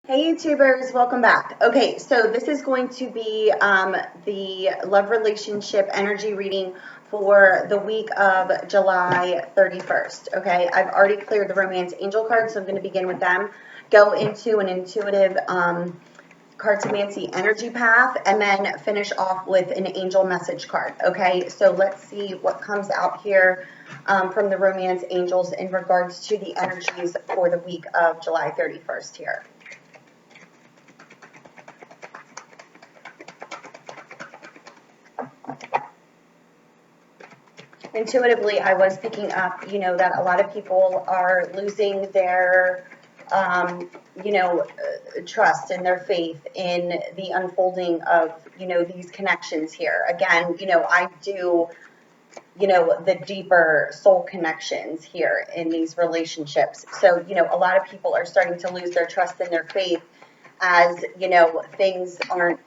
Hey YouTubers, welcome back. Okay, so this is going to be the love relationship energy reading for the week of July 31st. Okay, I've already cleared the romance angel cards, so I'm going to begin with them. Go into an intuitive cartomancy energy path and then finish off with an angel message card. Okay, so let's see what comes out here from the romance angels in regards to the energies for the week of July 31st here. Intuitively, I was picking up, that a lot of people are losing their, trust and their faith in the unfolding of, these connections here. Again, I do, the deeper soul connections here in these relationships. So, a lot of people are starting to lose their trust and their faith as, things aren't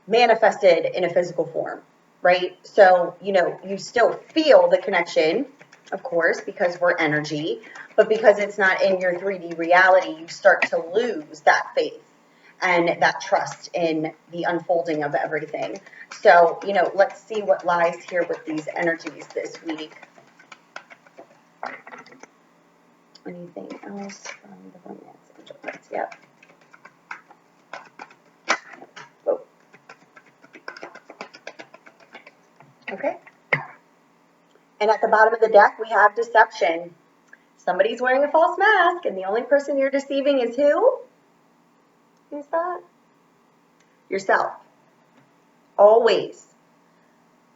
manifested in a physical form. Right? So, you still feel the connection, of course, because we're energy, but because it's not in your 3D reality, you start to lose that faith and that trust in the unfolding of everything. So, let's see what lies here with these energies this week. Anything else from the romance angel cards? Yep. Okay. And at the bottom of the deck, we have deception. Somebody's wearing a false mask, and the only person you're deceiving is who? Who's that? Yourself. Always.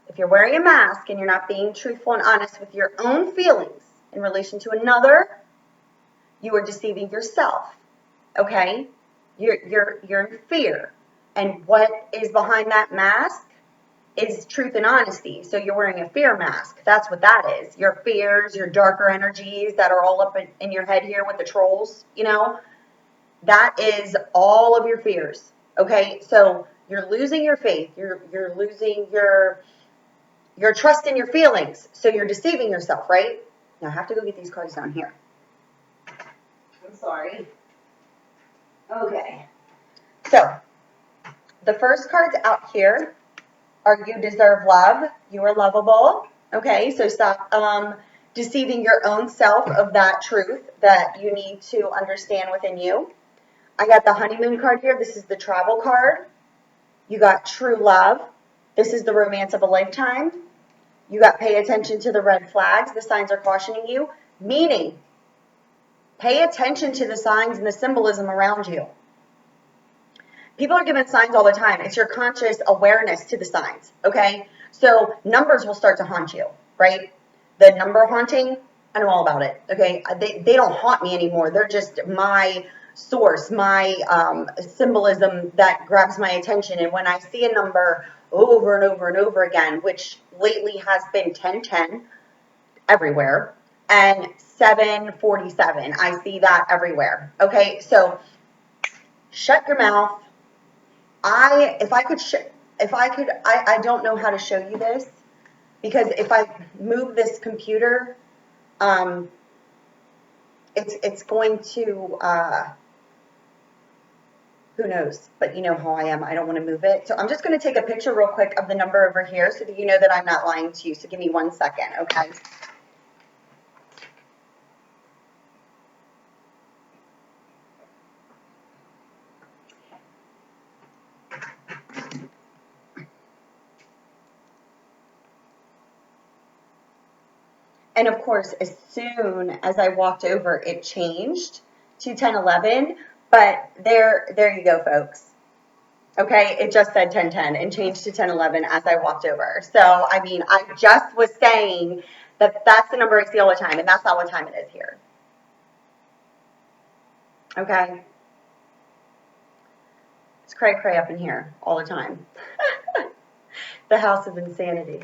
If you're wearing a mask and you're not being truthful and honest with your own feelings in relation to another, you are deceiving yourself. Okay? You're in fear. And what is behind that mask is truth and honesty. So you're wearing a fear mask. That's what that is. Your fears, your darker energies that are all up in your head here with the trolls, that is all of your fears. Okay? So you're losing your faith. You're losing your trust in your feelings. So you're deceiving yourself, right? Now I have to go get these cards down here. I'm sorry. Okay. So the first cards out here are you deserve love. You are lovable. Okay, so stop deceiving your own self of that truth that you need to understand within you. I got the honeymoon card here. This is the travel card. You got true love. This is the romance of a lifetime. You got pay attention to the red flags. The signs are cautioning you, meaning pay attention to the signs and the symbolism around you. People are given signs all the time. It's your conscious awareness to the signs, okay? So numbers will start to haunt you, right? The number haunting, I know all about it, okay? They don't haunt me anymore. They're just my source, my symbolism that grabs my attention. And when I see a number over and over and over again, which lately has been 1010 everywhere, and 747, I see that everywhere, okay? So shut your mouth. I don't know how to show you this because if I move this computer, it's going to, who knows, but you know how I am. I don't want to move it. So I'm just going to take a picture real quick of the number over here so that you know that I'm not lying to you. So give me 1 second, okay? And of course, as soon as I walked over, it changed to 1011. But there you go, folks. Okay, it just said 1010 and changed to 1011 as I walked over. So, I mean, I just was saying that that's the number I see all the time, and that's not what time it is here. Okay? It's cray-cray up in here all the time. The house of insanity.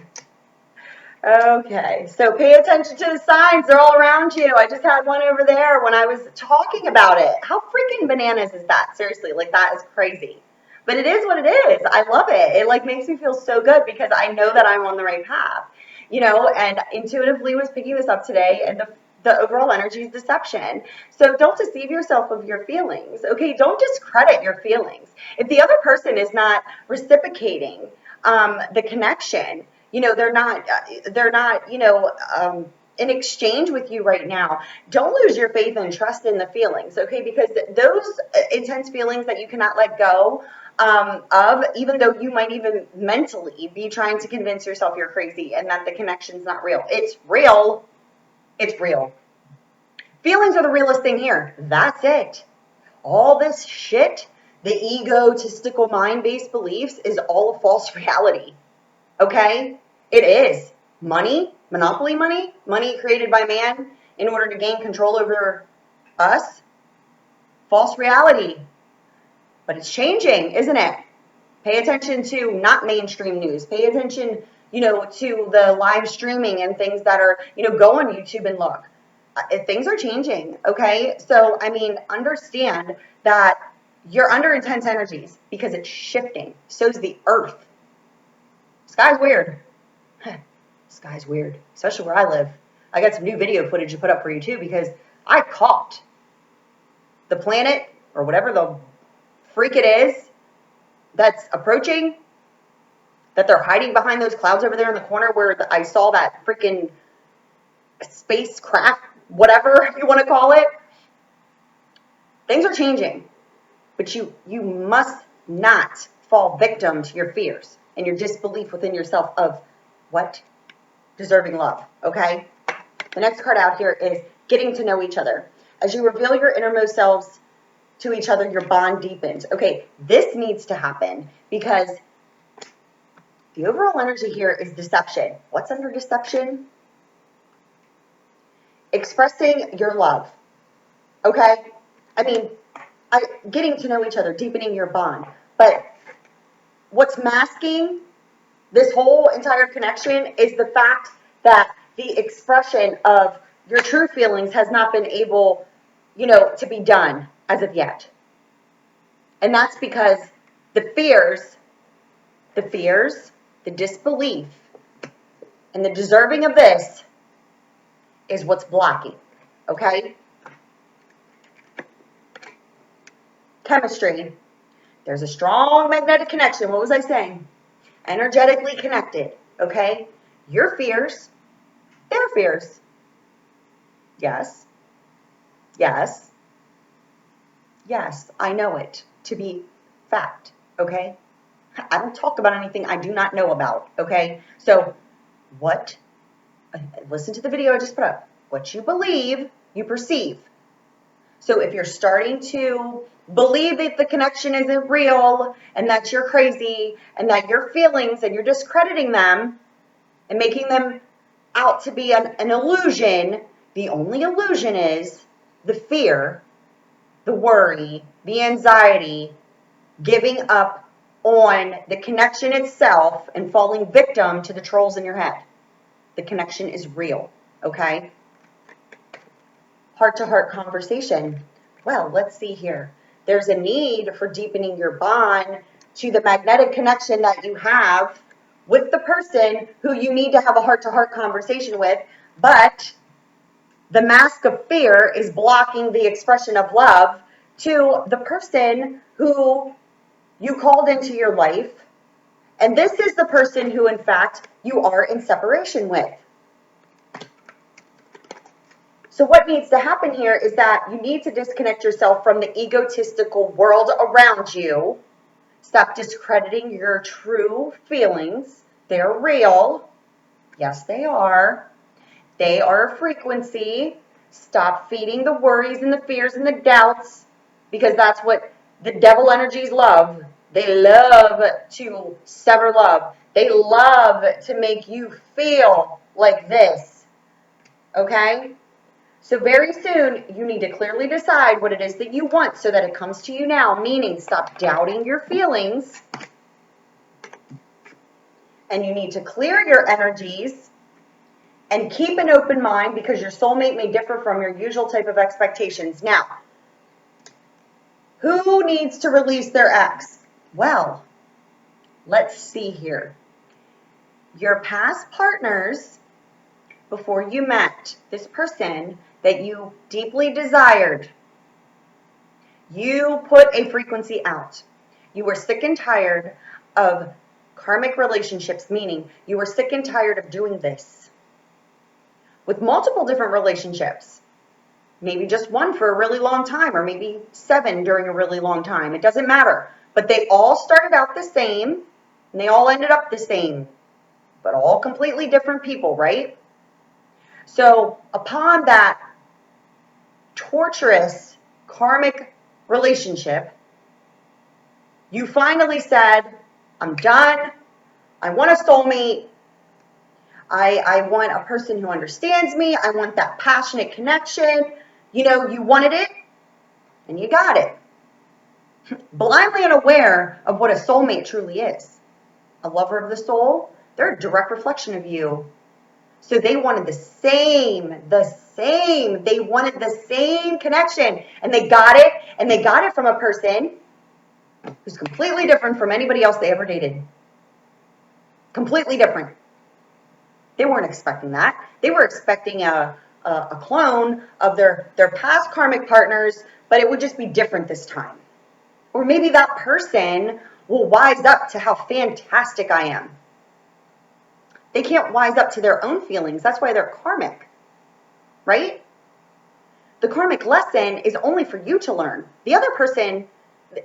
Okay, so pay attention to the signs. They're all around you. I just had one over there when I was talking about it. How freaking bananas is that? Seriously, like that is crazy. But it is what it is. I love it. It like makes me feel so good because I know that I'm on the right path. And intuitively was picking this up today, and The overall energy is deception. So don't deceive yourself of your feelings, okay? Don't discredit your feelings. If the other person is not reciprocating the connection, they're not, in exchange with you right now, don't lose your faith and trust in the feelings, okay? Because those intense feelings that you cannot let go of, even though you might even mentally be trying to convince yourself you're crazy and that the connection's not real. It's real. It's real. Feelings are the realest thing here. That's it. All this shit, the egotistical mind-based beliefs, is all a false reality. Okay? It is. Money, monopoly money, money created by man in order to gain control over us, false reality. But it's changing, isn't it? Pay attention to not mainstream news. Pay attention, to the live streaming and things that are, go on YouTube and look. Things are changing, okay? So, understand that you're under intense energies because it's shifting. So's the earth. Sky's weird. Sky's weird, especially where I live. I got some new video footage to put up for you too because I caught the planet or whatever the freak it is that's approaching, that they're hiding behind those clouds over there in the corner where I saw that freaking spacecraft, whatever you want to call it. Things are changing, but you must not fall victim to your fears and your disbelief within yourself of what? Deserving love, okay? The next card out here is getting to know each other. As you reveal your innermost selves to each other, your bond deepens. Okay, this needs to happen because the overall energy here is deception. What's under deception? Expressing your love, okay? Getting to know each other, deepening your bond. But what's masking this whole entire connection is the fact that the expression of your true feelings has not been able, to be done as of yet. And that's because the fears, the disbelief, and the deserving of this is what's blocking, okay? Chemistry. There's a strong magnetic connection. What was I saying? Energetically connected, okay? Your fears, their fears. Yes. Yes. Yes, I know it to be fact, okay? I don't talk about anything I do not know about, okay? So listen to the video I just put up. What you believe, you perceive. So if you're starting to believe that the connection isn't real and that you're crazy and that your feelings and you're discrediting them and making them out to be an illusion, the only illusion is the fear, the worry, the anxiety, giving up on the connection itself and falling victim to the trolls in your head. The connection is real, okay? Heart-to-heart conversation. Well, let's see here. There's a need for deepening your bond to the magnetic connection that you have with the person who you need to have a heart-to-heart conversation with, but the mask of fear is blocking the expression of love to the person who you called into your life. And this is the person who, in fact, you are in separation with. So what needs to happen here is that you need to disconnect yourself from the egotistical world around you. Stop discrediting your true feelings. They're real. Yes, they are. They are a frequency. Stop feeding the worries and the fears and the doubts, because that's what the devil energies love. They love to sever love. They love to make you feel like this. Okay? So very soon, you need to clearly decide what it is that you want so that it comes to you now, meaning stop doubting your feelings. And you need to clear your energies and keep an open mind, because your soulmate may differ from your usual type of expectations. Now, who needs to release their ex? Well, let's see here. Your past partners, before you met this person, that you deeply desired. You put a frequency out. You were sick and tired of karmic relationships, meaning you were sick and tired of doing this with multiple different relationships. Maybe just one for a really long time, or maybe 7 during a really long time. It doesn't matter. But they all started out the same, and they all ended up the same, but all completely different people, right? So upon that torturous karmic relationship, you finally said, I'm done. I want a soulmate. I want a person who understands me. I want that passionate connection. You know, you wanted it, and you got it. Blindly unaware of what a soulmate truly is. A lover of the soul, they're a direct reflection of you. So they wanted the same. They wanted the same connection, and they got it, and they got it from a person who's completely different from anybody else they ever dated. Completely different. They weren't expecting that. They were expecting a clone of their past karmic partners, but it would just be different this time. Or maybe that person will wise up to how fantastic I am. They can't wise up to their own feelings. That's why they're karmic, right? The karmic lesson is only for you to learn. The other person,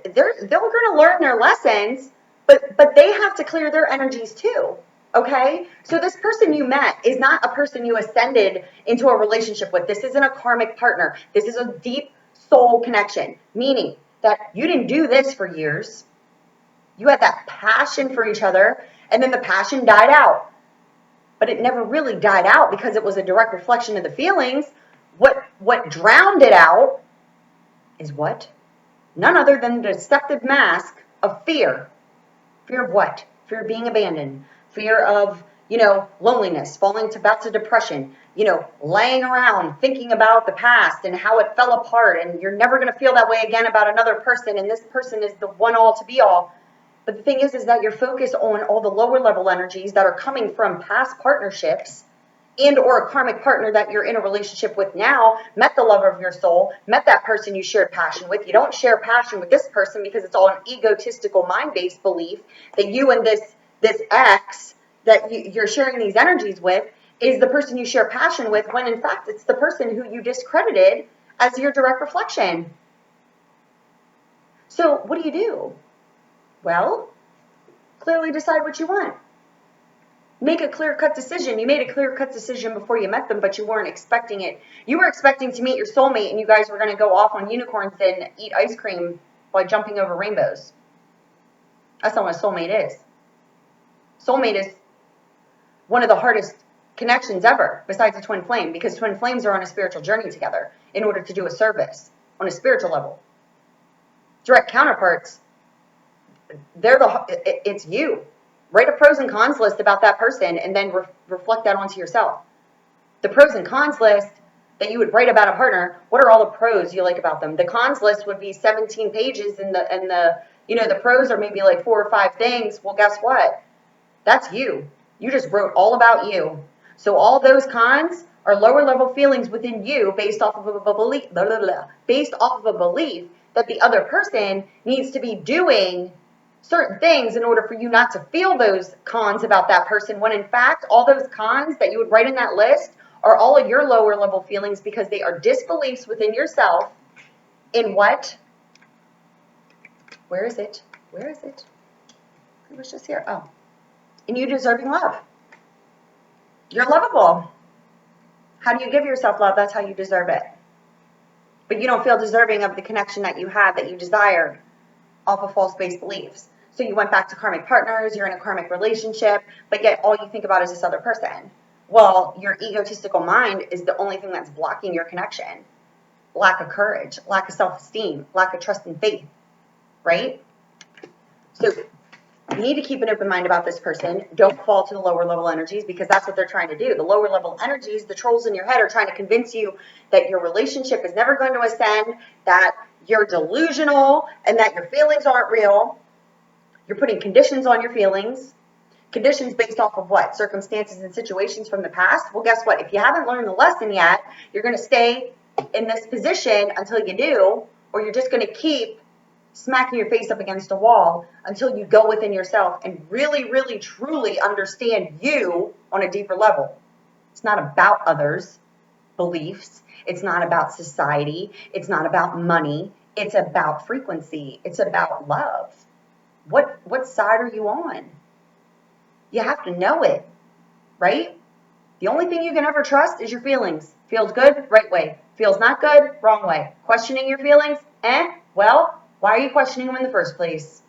they're going to learn their lessons, but they have to clear their energies too. Okay? So this person you met is not a person you ascended into a relationship with. This isn't a karmic partner. This is a deep soul connection, meaning that you didn't do this for years. You had that passion for each other, and then the passion died out. But it never really died out because it was a direct reflection of the feelings. What drowned it out is what? None other than the deceptive mask of fear. Fear of what? Fear of being abandoned. Fear of, loneliness, falling into bouts of depression, laying around thinking about the past and how it fell apart, and you're never going to feel that way again about another person, and this person is the one all to be all. But the thing is that you're focused on all the lower level energies that are coming from past partnerships and or a karmic partner that you're in a relationship with now, met the lover of your soul, met that person you shared passion with. You don't share passion with this person because it's all an egotistical mind-based belief that you and this ex that you're sharing these energies with is the person you share passion with, when in fact it's the person who you discredited as your direct reflection. So what do? Well, clearly decide what you want. Make a clear-cut decision. You made a clear-cut decision before you met them, but you weren't expecting it. You were expecting to meet your soulmate, and you guys were going to go off on unicorns and eat ice cream while jumping over rainbows. That's not what a soulmate is. Soulmate is one of the hardest connections ever, besides a twin flame, because twin flames are on a spiritual journey together in order to do a service on a spiritual level. Direct counterparts, it's you. Write a pros and cons list about that person and then reflect that onto yourself. The pros and cons list that you would write about a partner, what are all the pros you like about them? The cons list would be 17 pages and the pros are maybe like 4 or 5 things. Well, guess what? That's you. You just wrote all about you. So all those cons are lower level feelings within you based off of a belief, that the other person needs to be doing certain things in order for you not to feel those cons about that person, when in fact all those cons that you would write in that list are all of your lower level feelings, because they are disbeliefs within yourself in what? Where is it? It was just here. Oh. In you deserving love. You're lovable. How do you give yourself love? That's how you deserve it. But you don't feel deserving of the connection that you have, that you desired, off of false-based beliefs. So you went back to karmic partners, you're in a karmic relationship, but yet all you think about is this other person. Well, your egotistical mind is the only thing that's blocking your connection. Lack of courage, lack of self-esteem, lack of trust and faith, right? So you need to keep an open mind about this person. Don't fall to the lower level energies, because that's what they're trying to do. The lower level energies, the trolls in your head, are trying to convince you that your relationship is never going to ascend, that you're delusional, and that your feelings aren't real. You're putting conditions on your feelings. Conditions based off of what? Circumstances and situations from the past? Well, guess what? If you haven't learned the lesson yet, you're going to stay in this position until you do, or you're just going to keep smacking your face up against a wall until you go within yourself and really, really, truly understand you on a deeper level. It's not about others' beliefs. It's not about society. It's not about money. It's about frequency. It's about love. What side are you on? You have to know it, right? The only thing you can ever trust is your feelings. Feels good, right way. Feels not good, wrong way. Questioning your feelings, well, why are you questioning them in the first place?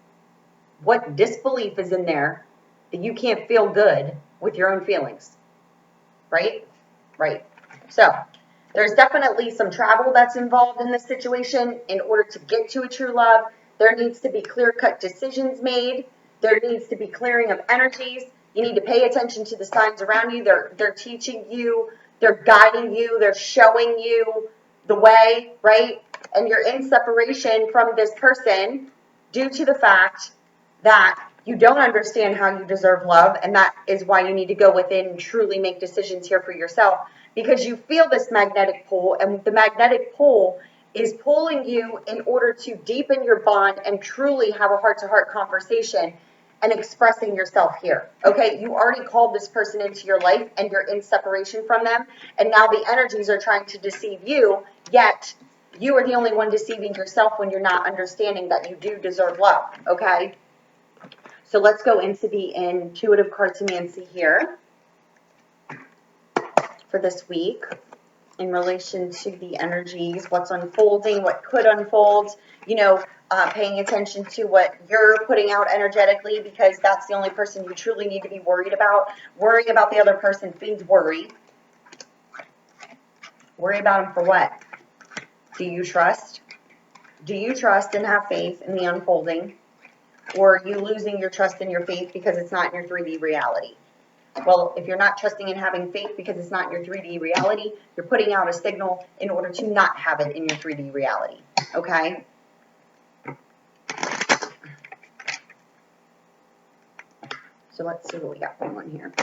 What disbelief is in there that you can't feel good with your own feelings, right? Right. So there's definitely some travel that's involved in this situation. In order to get to a true love, there needs to be clear-cut decisions made. There needs to be clearing of energies. You need to pay attention to the signs around you. They're teaching you, they're guiding you, they're showing you the way, right? And you're in separation from this person due to the fact that you don't understand how you deserve love, and that is why you need to go within and truly make decisions here for yourself, because you feel this magnetic pull, and the magnetic pull is pulling you in order to deepen your bond and truly have a heart-to-heart conversation and expressing yourself here. Okay, you already called this person into your life and you're in separation from them, and now the energies are trying to deceive you, yet you are the only one deceiving yourself when you're not understanding that you do deserve love. Okay, so let's go into the intuitive cartomancy here for this week in relation to the energies, what's unfolding, what could unfold, paying attention to what you're putting out energetically, because that's the only person you truly need to be worried about. Worrying about the other person feeds worry. Worry about them for what? Do you trust? Do you trust and have faith in the unfolding? Or are you losing your trust and your faith because it's not in your 3D reality? Well, if you're not trusting and having faith because it's not in your 3D reality, you're putting out a signal in order to not have it in your 3D reality. Okay? So let's see what we got going on here.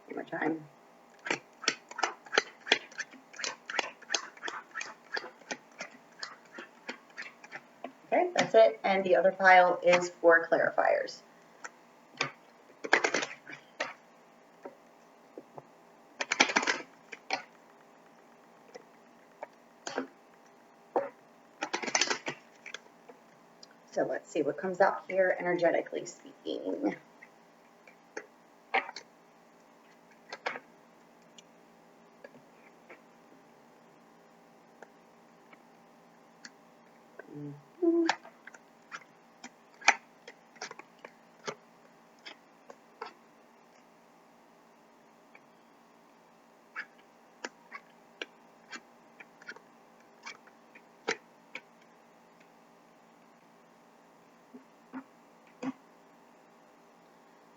One more time. Okay, that's it. And the other pile is for clarifiers. So let's see what comes out here energetically speaking.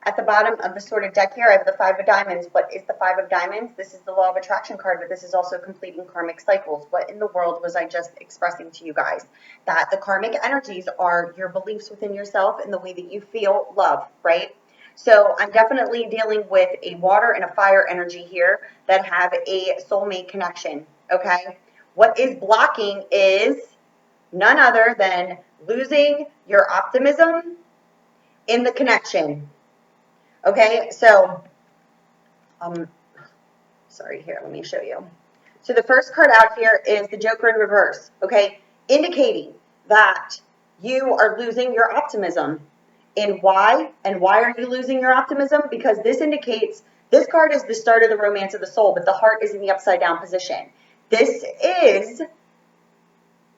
At the bottom of the sorted deck here, I have the Five of Diamonds. What is the Five of Diamonds? This is the Law of Attraction card, but this is also completing karmic cycles. What in the world was I just expressing to you guys? That the karmic energies are your beliefs within yourself and the way that you feel love, right? So I'm definitely dealing with a water and a fire energy here that have a soulmate connection, okay? What is blocking is none other than losing your optimism in the connection. Okay, so, sorry, here, let me show you. So the first card out here is the Joker in reverse, okay, indicating that you are losing your optimism. And why are you losing your optimism? Because this indicates, this card is the start of the romance of the soul, but the heart is in the upside down position. This is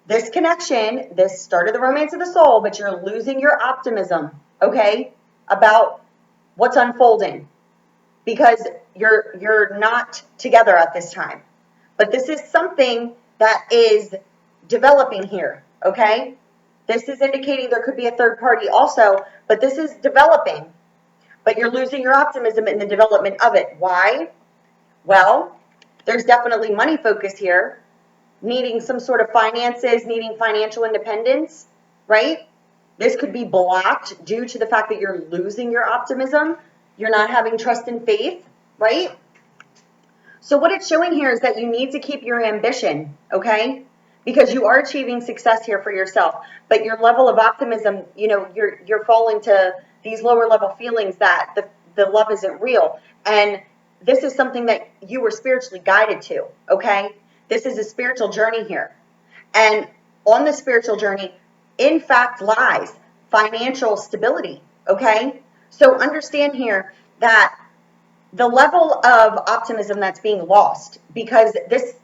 This connection, this started the romance of the soul, but you're losing your optimism, okay, about what's unfolding because you're not together at this time. But this is something that is developing here, okay? This is indicating there could be a third party also, but this is developing. But you're losing your optimism in the development of it. Why? Well, there's definitely money focus here, needing some sort of finances, needing financial independence, right? This could be blocked due to the fact that you're losing your optimism. You're not having trust and faith, right? So what it's showing here is that you need to keep your ambition, okay? Because you are achieving success here for yourself, but your level of optimism, you're falling to these lower level feelings that the love isn't real. And this is something that you were spiritually guided to, okay? This is a spiritual journey here. And on the spiritual journey, in fact, lies financial stability, okay? So understand here that the level of optimism that's being lost, because this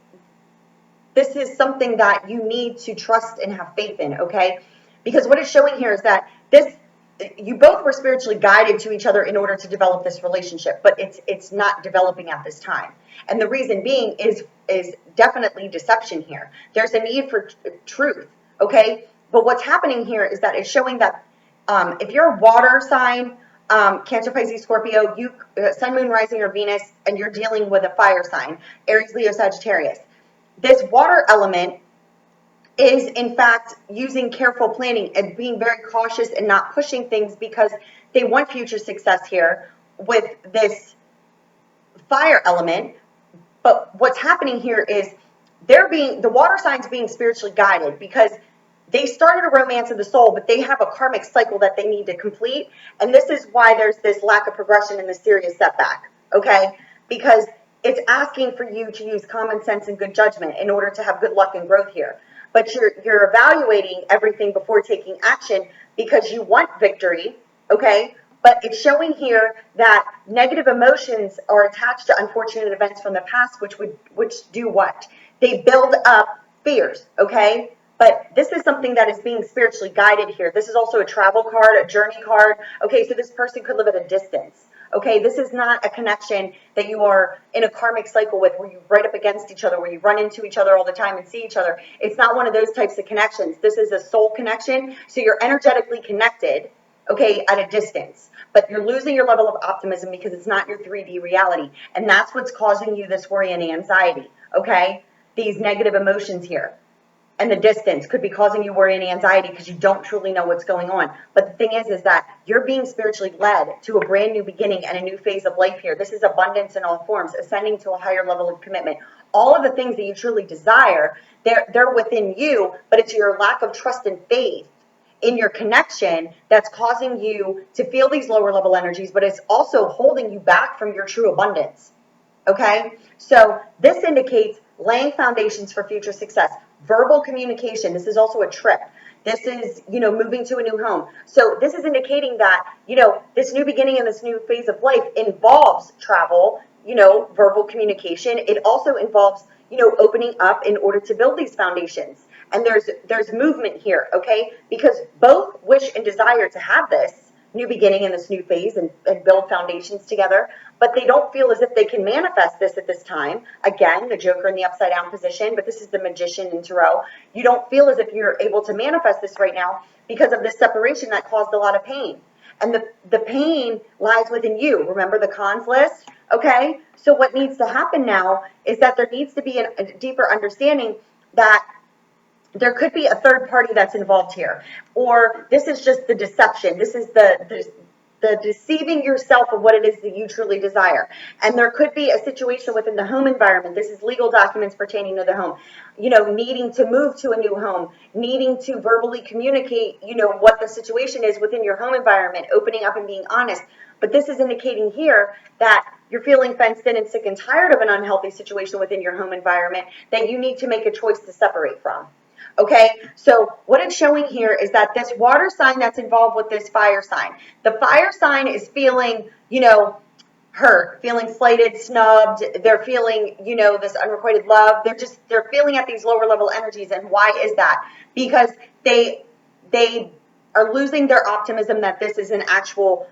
is something that you need to trust and have faith in, okay? Because what it's showing here is that you both were spiritually guided to each other in order to develop this relationship, but it's not developing at this time. And the reason being is definitely deception here. There's a need for truth, okay? But what's happening here is that it's showing that if you're a water sign, Cancer, Pisces, Scorpio, Sun, Moon, Rising, or Venus, and you're dealing with a fire sign, Aries, Leo, Sagittarius. This water element is, in fact, using careful planning and being very cautious and not pushing things because they want future success here with this fire element. But what's happening here is the water signs being spiritually guided because they started a romance of the soul, but they have a karmic cycle that they need to complete. And this is why there's this lack of progression and this serious setback, okay? Because it's asking for you to use common sense and good judgment in order to have good luck and growth here. But you're evaluating everything before taking action because you want victory, okay? But it's showing here that negative emotions are attached to unfortunate events from the past, which do what? They build up fears, okay? But this is something that is being spiritually guided here. This is also a travel card, a journey card. Okay, so this person could live at a distance. Okay, this is not a connection that you are in a karmic cycle with where you right up against each other, where you run into each other all the time and see each other. It's not one of those types of connections. This is a soul connection. So you're energetically connected, okay, at a distance. But you're losing your level of optimism because it's not your 3D reality. And that's what's causing you this worry and anxiety, okay? These negative emotions here. And the distance could be causing you worry and anxiety because you don't truly know what's going on. But the thing is that you're being spiritually led to a brand new beginning and a new phase of life here. This is abundance in all forms, ascending to a higher level of commitment. All of the things that you truly desire, they're within you, but it's your lack of trust and faith in your connection that's causing you to feel these lower level energies, but it's also holding you back from your true abundance. Okay? So this indicates laying foundations for future success. Verbal communication. This is also a trip. This is, moving to a new home. So this is indicating that, this new beginning and this new phase of life involves travel, verbal communication. It also involves, opening up in order to build these foundations. And there's movement here, okay? Because both wish and desire to have this new beginning in this new phase and build foundations together, but they don't feel as if they can manifest this at this time. Again, the Joker in the upside down position, but this is the Magician in Tarot. You don't feel as if you're able to manifest this right now because of this separation that caused a lot of pain. And the pain lies within you. Remember the cons list? Okay? So what needs to happen now is that there needs to be a deeper understanding that there could be a third party that's involved here, or this is just the deception. This is the deceiving yourself of what it is that you truly desire. And there could be a situation within the home environment. This is legal documents pertaining to the home, needing to move to a new home, needing to verbally communicate, what the situation is within your home environment, opening up and being honest. But this is indicating here that you're feeling fenced in and sick and tired of an unhealthy situation within your home environment that you need to make a choice to separate from. Okay, so what it's showing here is that this water sign that's involved with this fire sign, the fire sign is feeling, hurt, feeling slighted, snubbed. They're feeling, this unrequited love. They're feeling at these lower level energies. And why is that? Because they are losing their optimism that this is an actual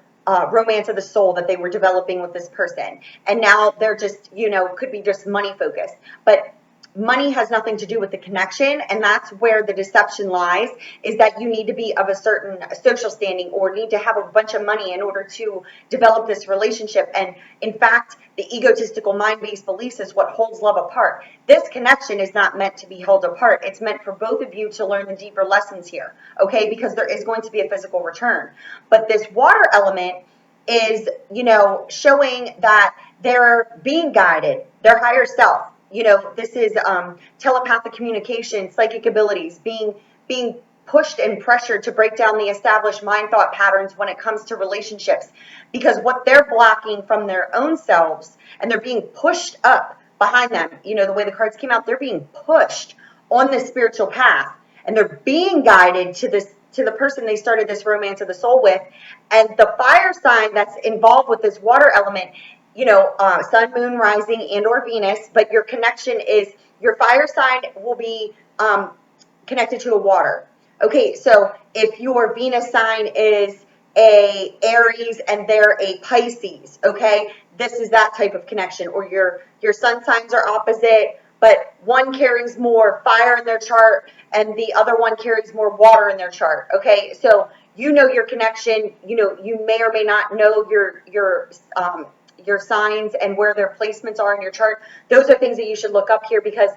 romance of the soul that they were developing with this person. And now they're just, could be just money focused. But money has nothing to do with the connection, and that's where the deception lies, is that you need to be of a certain social standing or need to have a bunch of money in order to develop this relationship. And in fact, the egotistical mind-based beliefs is what holds love apart. This connection is not meant to be held apart. It's meant for both of you to learn the deeper lessons here, okay? Because there is going to be a physical return. But this water element is, showing that they're being guided, their higher self. This is telepathic communication, psychic abilities, being pushed and pressured to break down the established mind thought patterns when it comes to relationships. Because what they're blocking from their own selves, and they're being pushed up behind them, the way the cards came out, they're being pushed on this spiritual path, and they're being guided to the person they started this romance of the soul with. And the fire sign that's involved with this water element, sun, moon, rising, and or Venus, but your connection is, your fire sign will be connected to a water. Okay, so if your Venus sign is a Aries and they're a Pisces, okay, this is that type of connection. Or your sun signs are opposite, but one carries more fire in their chart and the other one carries more water in their chart. Okay, so your connection, you may or may not know your signs and where their placements are in your chart. Those are things that you should look up here, because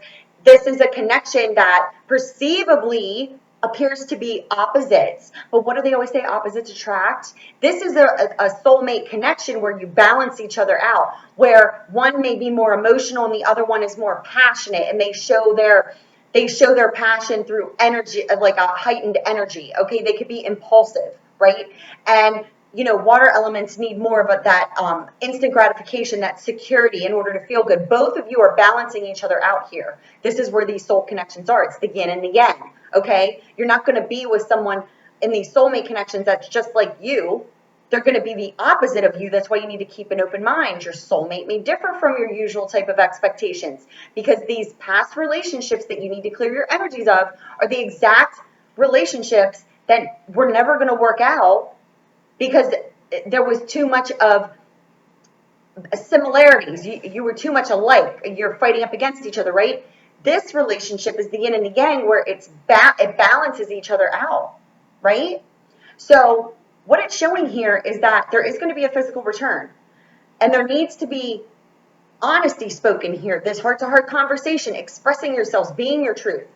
this is a connection that perceivably appears to be opposites. But what do they always say? Opposites attract. This is a soulmate connection where you balance each other out, where one may be more emotional and the other one is more passionate, and they show their passion through energy, like a heightened energy. Okay, they could be impulsive, right? And water elements need more of that instant gratification, that security in order to feel good. Both of you are balancing each other out here. This is where these soul connections are. It's the yin and the yang, okay? You're not going to be with someone in these soulmate connections that's just like you. They're going to be the opposite of you. That's why you need to keep an open mind. Your soulmate may differ from your usual type of expectations, because these past relationships that you need to clear your energies of are the exact relationships that were never going to work out, because there was too much of similarities. You were too much alike. You're fighting up against each other, right? This relationship is the yin and the yang, where it balances each other out, right? So what it's showing here is that there is going to be a physical return, and there needs to be honesty spoken here. This heart-to-heart conversation, expressing yourselves, being your truth.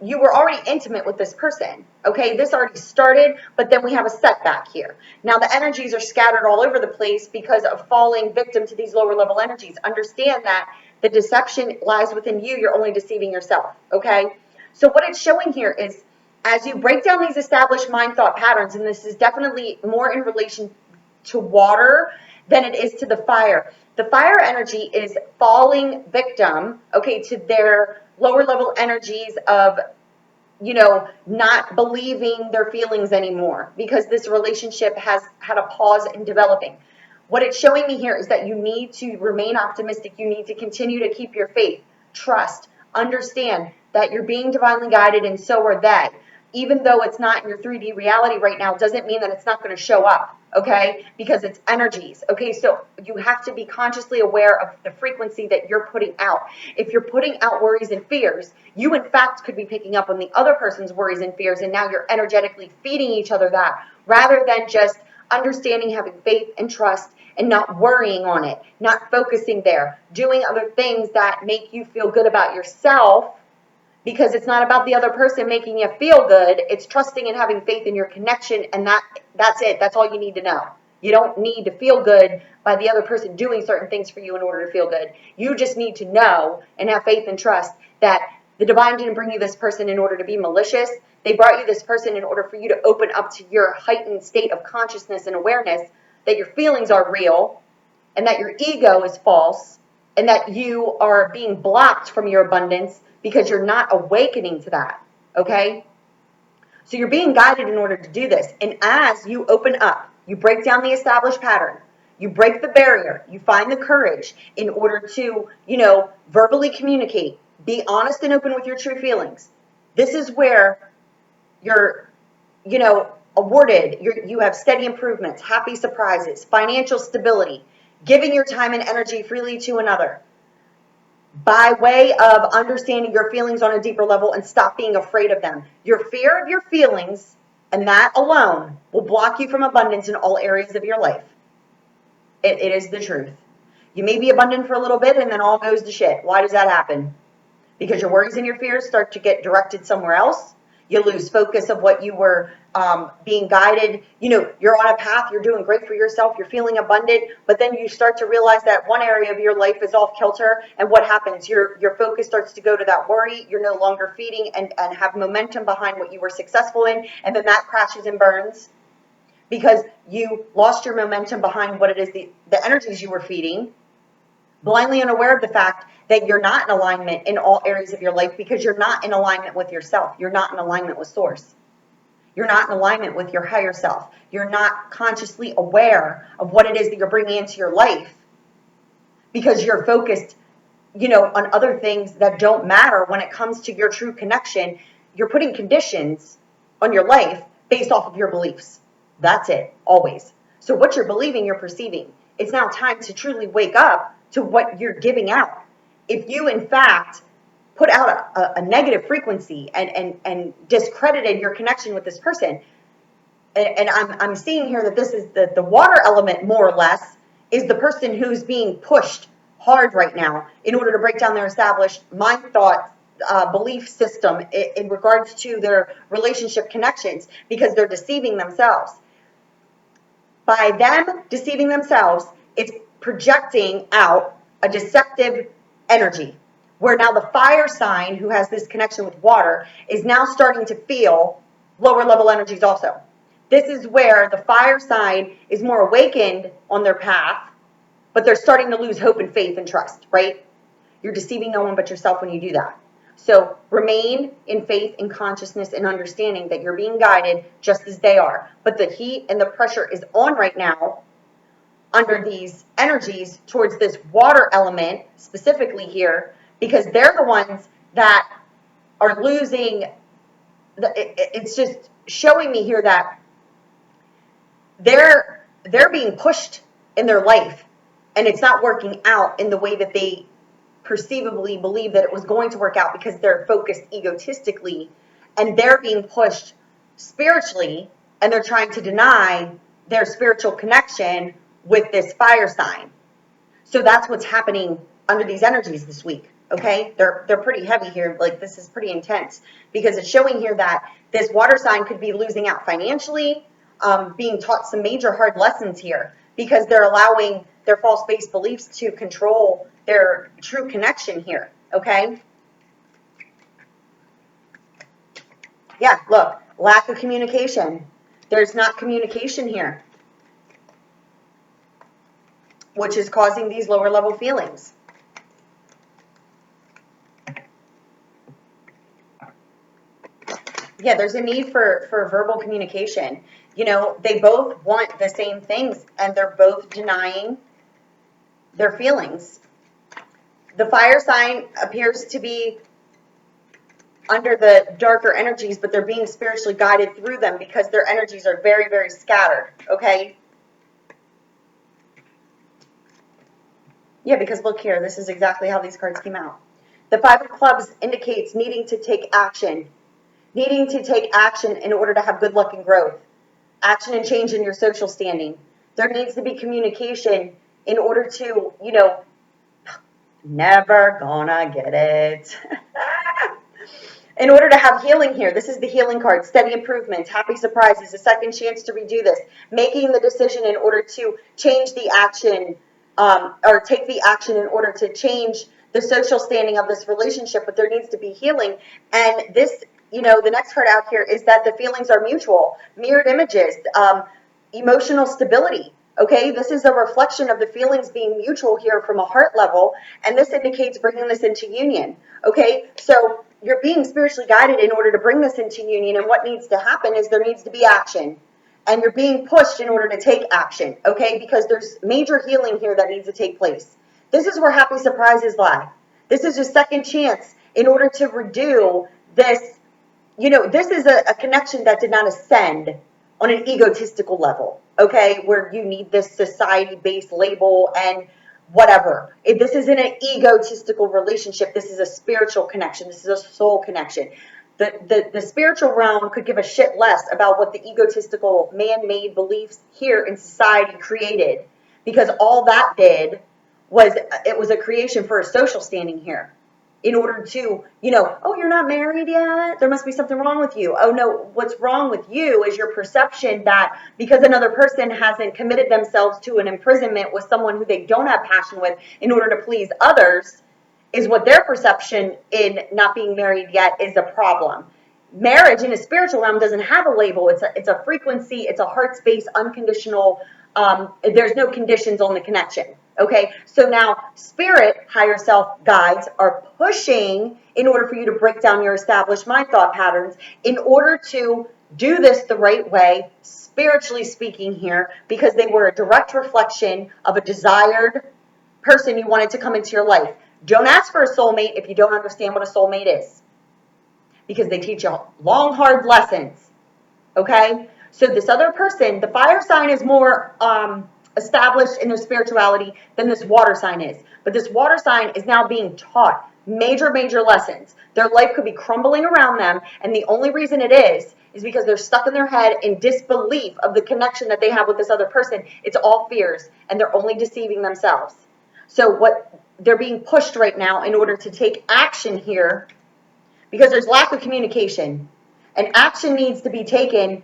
You were already intimate with this person, okay? This already started, but then we have a setback here. Now the energies are scattered all over the place because of falling victim to these lower level energies. Understand that the deception lies within you. You're only deceiving yourself, okay? So what it's showing here is, as you break down these established mind thought patterns, and this is definitely more in relation to water than it is to the fire. The fire energy is falling victim, okay, to their lower level energies of, not believing their feelings anymore, because this relationship has had a pause in developing. What it's showing me here is that you need to remain optimistic. You need to continue to keep your faith, trust, understand that you're being divinely guided, and so are they. Even though it's not in your 3D reality right now, doesn't mean that it's not going to show up, okay? Because it's energies, okay? So you have to be consciously aware of the frequency that you're putting out. If you're putting out worries and fears, you in fact could be picking up on the other person's worries and fears, and now you're energetically feeding each other that, rather than just understanding, having faith and trust, and not worrying on it, not focusing there, doing other things that make you feel good about yourself. Because it's not about the other person making you feel good. It's trusting and having faith in your connection, and that's it. That's all you need to know. You don't need to feel good by the other person doing certain things for you in order to feel good. You just need to know and have faith and trust that the divine didn't bring you this person in order to be malicious. They brought you this person in order for you to open up to your heightened state of consciousness and awareness that your feelings are real, and that your ego is false, and that you are being blocked from your abundance because you're not awakening to that, okay? So you're being guided in order to do this. And as you open up, you break down the established pattern, You break the barrier. You find the courage in order to, verbally communicate. Be honest and open with your true feelings. This is where you're, awarded. You have steady improvements, happy surprises, financial stability, giving your time and energy freely to another by way of understanding your feelings on a deeper level and stop being afraid of them. Your fear of your feelings and that alone will block you from abundance in all areas of your life. It is the truth. You may be abundant for a little bit and then all goes to shit. Why does that happen? Because your worries and your fears start to get directed somewhere else. You lose focus of what you were being guided. You're on a path, you're doing great for yourself, you're feeling abundant, but then you start to realize that one area of your life is off kilter, and what happens? Your focus starts to go to that worry. You're no longer feeding and have momentum behind what you were successful in, and then that crashes and burns because you lost your momentum behind what it is, the energies you were feeding, blindly unaware of the fact that you're not in alignment in all areas of your life because you're not in alignment with yourself. You're not in alignment with source. You're not in alignment with your higher self. You're not consciously aware of what it is that you're bringing into your life because you're focused, on other things that don't matter when it comes to your true connection. You're putting conditions on your life based off of your beliefs. That's it, always. So what you're believing, you're perceiving. It's now time to truly wake up to what you're giving out. If you, in fact, put out a negative frequency and discredited your connection with this person, and I'm seeing here that this is the water element, more or less, is the person who's being pushed hard right now in order to break down their established mind thought belief system in regards to their relationship connections, because they're deceiving themselves. By them deceiving themselves, it's projecting out a deceptive energy, where now the fire sign, who has this connection with water, is now starting to feel lower level energies also. This is where the fire sign is more awakened on their path, but they're starting to lose hope and faith and trust, right? You're deceiving no one but yourself when you do that. So remain in faith and consciousness and understanding that you're being guided just as they are. But the heat and the pressure is on right now under these energies towards this water element, specifically here, because they're the ones that are losing. It's just showing me here that they're being pushed in their life, and it's not working out in the way that they perceivably believe that it was going to work out, because they're focused egotistically, and they're being pushed spiritually, and they're trying to deny their spiritual connection with this fire sign. So that's what's happening under these energies this week. Okay, they're pretty heavy here. Like, this is pretty intense, because it's showing here that this water sign could be losing out financially, being taught some major hard lessons here, because they're allowing their false base beliefs to control their true connection here. Okay. Yeah, look, lack of communication. There's not communication here, which is causing these lower level feelings. Yeah, there's a need for verbal communication. They both want the same things, and they're both denying their feelings. The fire sign appears to be under the darker energies, but they're being spiritually guided through them because their energies are very, very scattered, okay? Yeah, because look here, this is exactly how these cards came out. The Five of Clubs indicates needing to take action. Needing to take action in order to have good luck and growth. Action and change in your social standing. There needs to be communication in order to, never gonna get it. In order to have healing here, this is the healing card, steady improvements, happy surprises, a second chance to redo this, making the decision in order to change the action, or take the action in order to change the social standing of this relationship, but there needs to be healing. And this, the next card out here is that the feelings are mutual, mirrored images, emotional stability. Okay, this is a reflection of the feelings being mutual here from a heart level, and this indicates bringing this into union. Okay, so you're being spiritually guided in order to bring this into union, and what needs to happen is there needs to be action. and you're being pushed in order to take action, okay? Because there's major healing here that needs to take place. This is where happy surprises lie. This is a second chance in order to redo this. This is a connection that did not ascend on an egotistical level, okay? Where you need this society-based label and whatever. If this isn't an egotistical relationship, this is a spiritual connection. This is a soul connection. The spiritual realm could give a shit less about what the egotistical man-made beliefs here in society created, because all that did was, it was a creation for a social standing here in order to, oh, you're not married yet? There must be something wrong with you. Oh, no, what's wrong with you is your perception that because another person hasn't committed themselves to an imprisonment with someone who they don't have passion with in order to please others, is what their perception in not being married yet is a problem. Marriage in a spiritual realm doesn't have a label. It's a frequency. It's a heart space, unconditional. There's no conditions on the connection. Okay, so now spirit, higher self guides are pushing in order for you to break down your established mind thought patterns in order to do this the right way, spiritually speaking here, because they were a direct reflection of a desired person you wanted to come into your life. Don't ask for a soulmate if you don't understand what a soulmate is, because they teach you long, hard lessons. Okay, so this other person, the fire sign, is more established in their spirituality than this water sign is. But this water sign is now being taught major lessons. Their life could be crumbling around them, and the only reason it is because they're stuck in their head in disbelief of the connection that they have with this other person. It's all fears, and they're only deceiving themselves. So what they're being pushed right now in order to take action here, because there's lack of communication, and action needs to be taken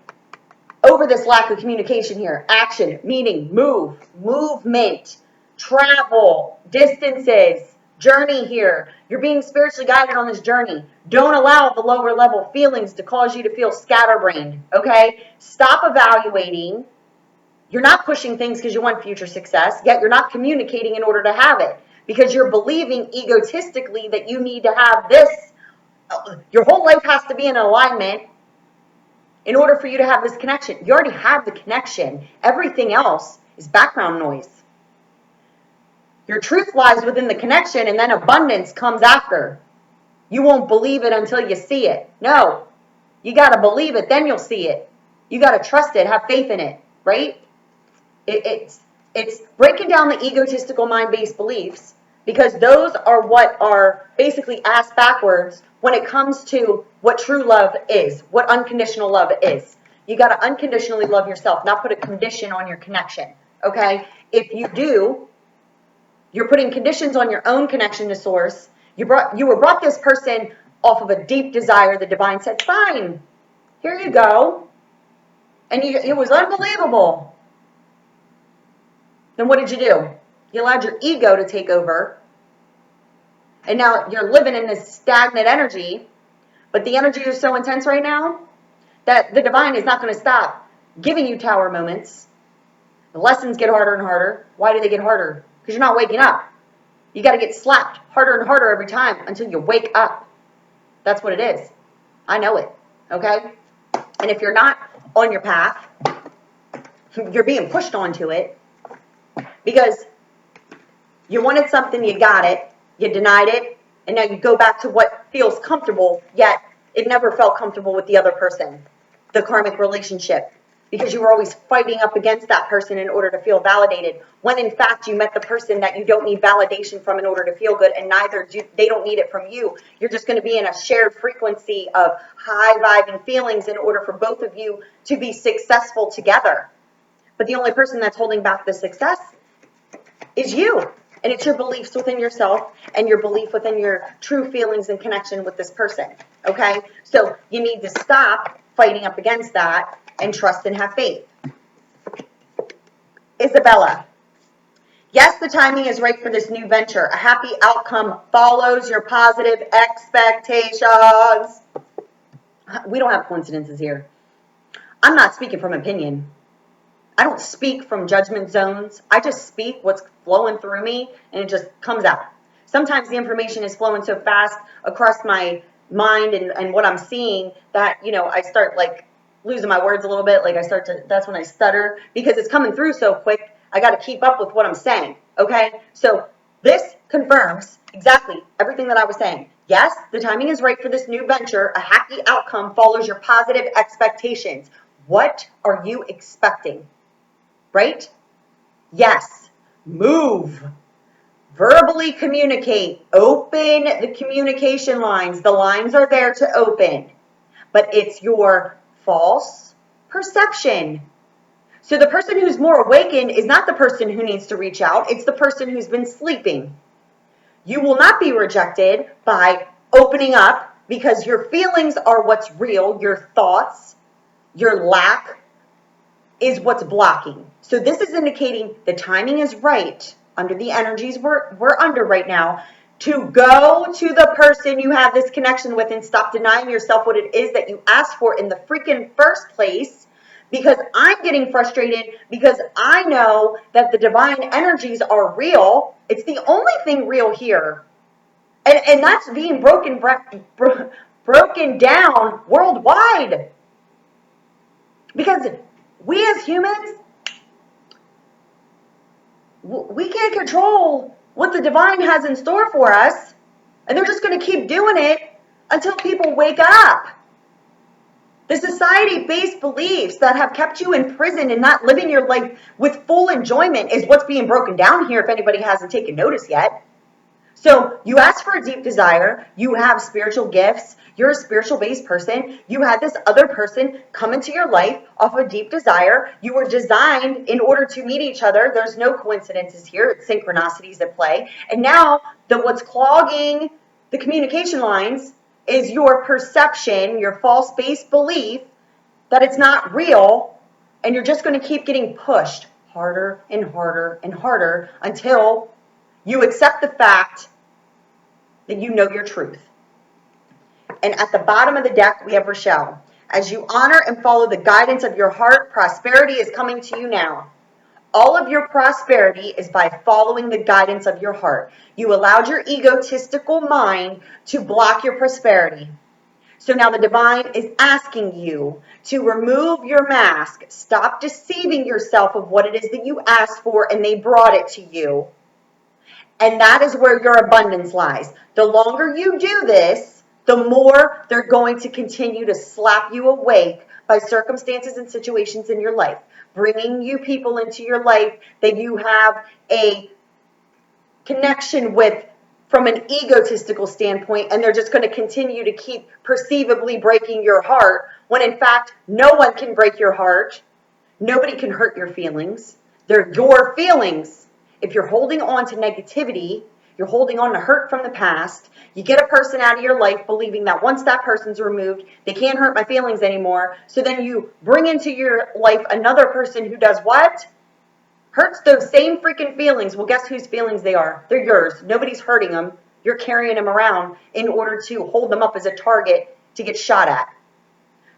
over this lack of communication here. Action, meaning move, movement, travel, distances, journey here. You're being spiritually guided on this journey. Don't allow the lower level feelings to cause you to feel scatterbrained, okay? Stop evaluating. You're not pushing things because you want future success, yet you're not communicating in order to have it, because you're believing egotistically that you need to have this. Your whole life has to be in alignment in order for you to have this connection. You already have the connection. Everything else is background noise. Your truth lies within the connection, and then abundance comes after. You won't believe it until you see it. No, you got to believe it, then you'll see it. You got to trust it, have faith in it, right? It's breaking down the egotistical mind-based beliefs, because those are what are basically asked backwards when it comes to what true love is, what unconditional love is. You got to unconditionally love yourself, not put a condition on your connection, okay? If you do, you're putting conditions on your own connection to source. You were brought this person off of a deep desire. The divine said, fine, here you go. And it was unbelievable. Then what did you do? You allowed your ego to take over. And now you're living in this stagnant energy. But the energy is so intense right now that the divine is not going to stop giving you tower moments. The lessons get harder and harder. Why do they get harder? Because you're not waking up. You got to get slapped harder and harder every time until you wake up. That's what it is. I know it. Okay? And if you're not on your path, you're being pushed onto it. Because you wanted something, you got it, you denied it, and now you go back to what feels comfortable, yet it never felt comfortable with the other person, the karmic relationship, because you were always fighting up against that person in order to feel validated, when in fact you met the person that you don't need validation from in order to feel good, and they don't need it from you. You're just going to be in a shared frequency of high vibing feelings in order for both of you to be successful together. But the only person that's holding back the success is you. And it's your beliefs within yourself and your belief within your true feelings and connection with this person. Okay? So you need to stop fighting up against that and trust and have faith. Isabella. Yes, the timing is right for this new venture. A happy outcome follows your positive expectations. We don't have coincidences here. I'm not speaking from opinion. I don't speak from judgment zones. I just speak what's flowing through me, and it just comes out. Sometimes the information is flowing so fast across my mind and what I'm seeing that, I start losing my words a little bit. Like that's when I stutter because it's coming through so quick. I got to keep up with what I'm saying. Okay. So this confirms exactly everything that I was saying. Yes, the timing is right for this new venture. A happy outcome follows your positive expectations. What are you expecting? Right? Yes. Move. Verbally communicate. Open the communication lines. The lines are there to open. But it's your false perception. So the person who's more awakened is not the person who needs to reach out. It's the person who's been sleeping. You will not be rejected by opening up because your feelings are what's real. Your thoughts, your lack is what's blocking. So this is indicating the timing is right under the energies we're under right now to go to the person you have this connection with and stop denying yourself what it is that you asked for in the freaking first place. Because I'm getting frustrated because I know that the divine energies are real. It's the only thing real here. And that's being broken down worldwide. Because we as humans, we can't control what the divine has in store for us. And they're just going to keep doing it until people wake up. The society-based beliefs that have kept you in prison and not living your life with full enjoyment is what's being broken down here if anybody hasn't taken notice yet. So you ask for a deep desire, you have spiritual gifts, you're a spiritual-based person, you had this other person come into your life off a deep desire, you were designed in order to meet each other, there's no coincidences here, it's synchronicities at play, and now what's clogging the communication lines is your perception, your false-based belief that it's not real, and you're just going to keep getting pushed harder and harder and harder until you accept the fact that you know your truth. And at the bottom of the deck, we have Rochelle. As you honor and follow the guidance of your heart, prosperity is coming to you now. All of your prosperity is by following the guidance of your heart. You allowed your egotistical mind to block your prosperity. So now the divine is asking you to remove your mask. Stop deceiving yourself of what it is that you asked for and they brought it to you. And that is where your abundance lies. The longer you do this, the more they're going to continue to slap you awake by circumstances and situations in your life, bringing you people into your life that you have a connection with from an egotistical standpoint, and they're just going to continue to keep perceivably breaking your heart, when in fact, no one can break your heart. Nobody can hurt your feelings. They're your feelings. If you're holding on to negativity, you're holding on to hurt from the past, you get a person out of your life believing that once that person's removed, they can't hurt my feelings anymore. So then you bring into your life another person who does what? Hurts those same freaking feelings. Well, guess whose feelings they are? They're yours. Nobody's hurting them. You're carrying them around in order to hold them up as a target to get shot at.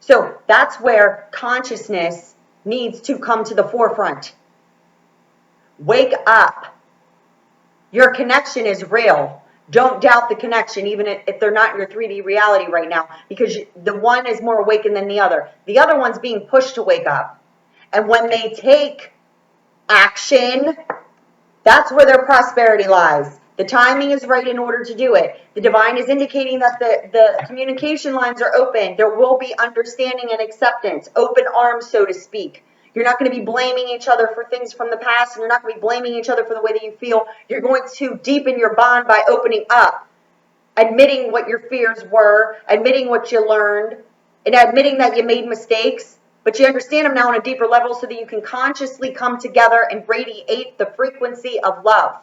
So that's where consciousness needs to come to the forefront. Wake up. Your connection is real. Don't doubt the connection, even if they're not in your 3D reality right now, because the one is more awakened than the other. The other one's being pushed to wake up. And when they take action, that's where their prosperity lies. The timing is right in order to do it. The divine is indicating that the communication lines are open. There will be understanding and acceptance, open arms, so to speak. You're not going to be blaming each other for things from the past, and you're not going to be blaming each other for the way that you feel. You're going to deepen your bond by opening up, admitting what your fears were, admitting what you learned, and admitting that you made mistakes, but you understand them now on a deeper level so that you can consciously come together and radiate the frequency of love.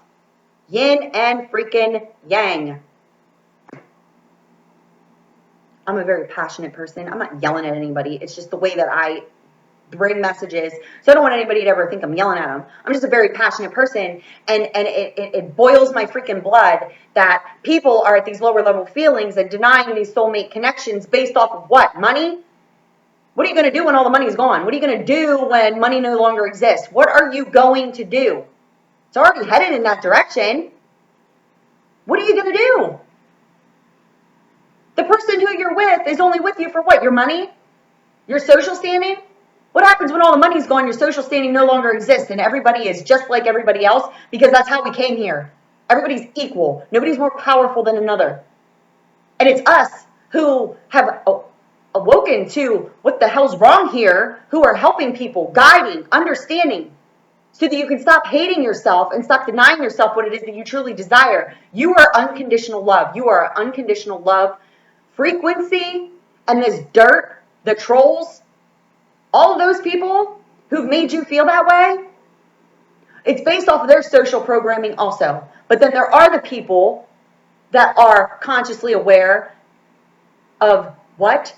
Yin and freaking yang. I'm a very passionate person. I'm not yelling at anybody. It's just the way that I bring messages. So I don't want anybody to ever think I'm yelling at them. I'm just a very passionate person, and it boils my freaking blood that people are at these lower level feelings and denying these soulmate connections based off of what? Money? What are you going to do when all the money's gone? What are you going to do when money no longer exists? What are you going to do? It's already headed in that direction. What are you going to do? The person who you're with is only with you for what? Your money? Your social standing? What happens when all the money's gone? Your social standing no longer exists and everybody is just like everybody else because that's how we came here. Everybody's equal. Nobody's more powerful than another. And it's us who have awoken to what the hell's wrong here, who are helping people, guiding, understanding, so that you can stop hating yourself and stop denying yourself what it is that you truly desire. You are unconditional love. You are unconditional love frequency, and this dirt, the trolls, all of those people who've made you feel that way, it's based off of their social programming also. But then there are the people that are consciously aware of what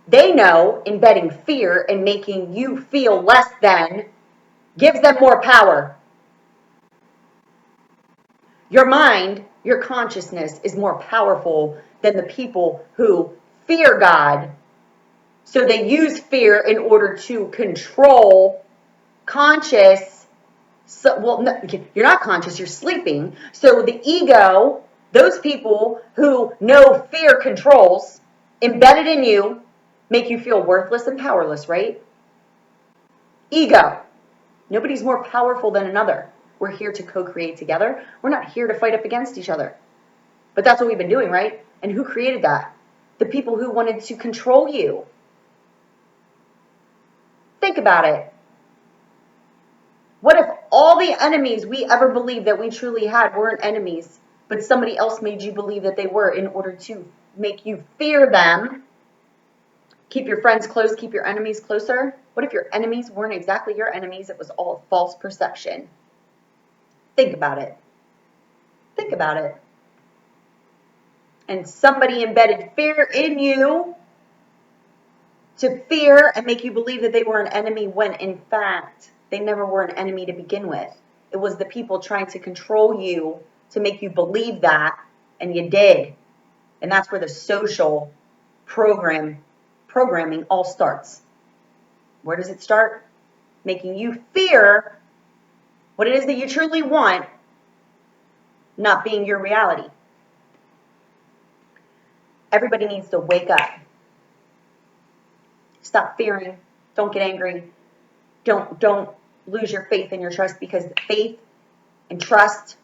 they know. Embedding fear and making you feel less than gives them more power. Your mind, your consciousness is more powerful than the people who fear God. So they use fear in order to control conscious. So, well, no, you're not conscious, you're sleeping. So the ego, those people who know fear controls, embedded in you, make you feel worthless and powerless, right? Ego. Nobody's more powerful than another. We're here to co-create together. We're not here to fight up against each other. But that's what we've been doing, right? And who created that? The people who wanted to control you. Think about it. What if all the enemies we ever believed that we truly had weren't enemies, but somebody else made you believe that they were in order to make you fear them? Keep your friends close, keep your enemies closer. What if your enemies weren't exactly your enemies? It was all false perception. Think about it. Think about it. And somebody embedded fear in you to fear and make you believe that they were an enemy when in fact they never were an enemy to begin with. It was the people trying to control you to make you believe that, and you did. And that's where the social programming all starts. Where does it start? Making you fear what it is that you truly want, not being your reality. Everybody needs to wake up. Stop fearing. Don't get angry. Don't lose your faith and your trust, because faith and trust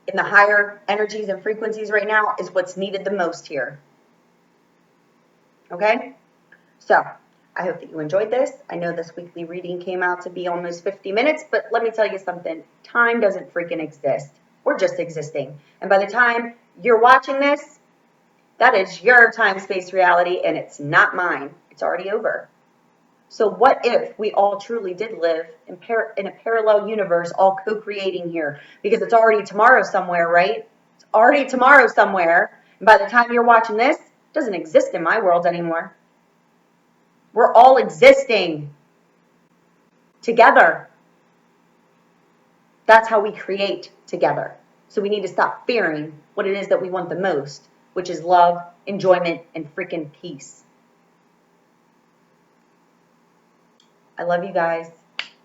in the higher energies and frequencies right now is what's needed the most here. Okay? So, I hope that you enjoyed this. I know this weekly reading came out to be almost 50 minutes, but let me tell you something. Time doesn't freaking exist. We're just existing. And by the time you're watching this, that is your time, space, reality, and it's not mine. It's already over. So what if we all truly did live in a parallel universe, all co-creating here? Because it's already tomorrow somewhere, right? It's already tomorrow somewhere. And by the time you're watching this, it doesn't exist in my world anymore. We're all existing together. That's how we create together. So we need to stop fearing what it is that we want the most, which is love, enjoyment, and freaking peace. I love you guys.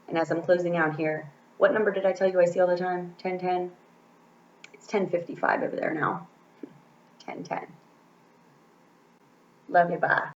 And as I'm closing out here, what number did I tell you I see all the time? 1010? It's 10:55 over there now. 10:10. Love you, bye.